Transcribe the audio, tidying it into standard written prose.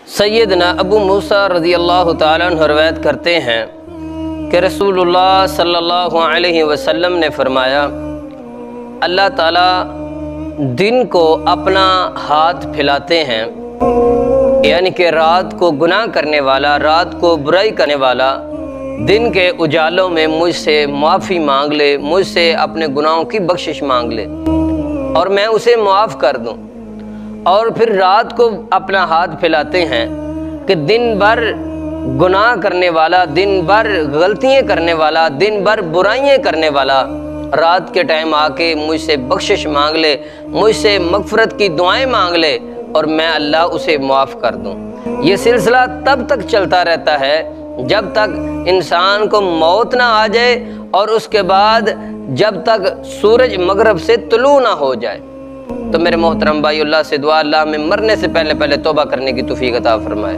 سیدنا ابو موسیٰ رضی اللہ تعالیٰ عنہ روایت کرتے ہیں کہ رسول اللہ صلی اللہ علیہ وسلم نے فرمایا، اللہ تعالیٰ دن کو اپنا ہاتھ پھیلاتے ہیں، یعنی کہ رات کو گناہ کرنے والا، رات کو برائی کرنے والا دن کے اجالوں میں مجھ سے معافی مانگ لے، مجھ سے اپنے گناہوں کی بخشش مانگ لے اور میں اسے معاف کر دوں۔ اور پھر رات کو اپنا ہاتھ پھیلاتے ہیں کہ دن بھر گناہ کرنے والا، دن بھر غلطیاں کرنے والا، دن بھر برائیاں کرنے والا رات کے ٹائم آ کے مجھ سے بخشش مانگ لے، مجھ سے مغفرت کی دعائیں مانگ لے اور میں اللہ اسے معاف کر دوں۔ یہ سلسلہ تب تک چلتا رہتا ہے جب تک انسان کو موت نہ آ جائے اور اس کے بعد جب تک سورج مغرب سے طلوع نہ ہو جائے۔ تو میرے محترم بھائی، اللہ سے دعا، اللہ میں مرنے سے پہلے توبہ کرنے کی توفیق عطا فرمائے۔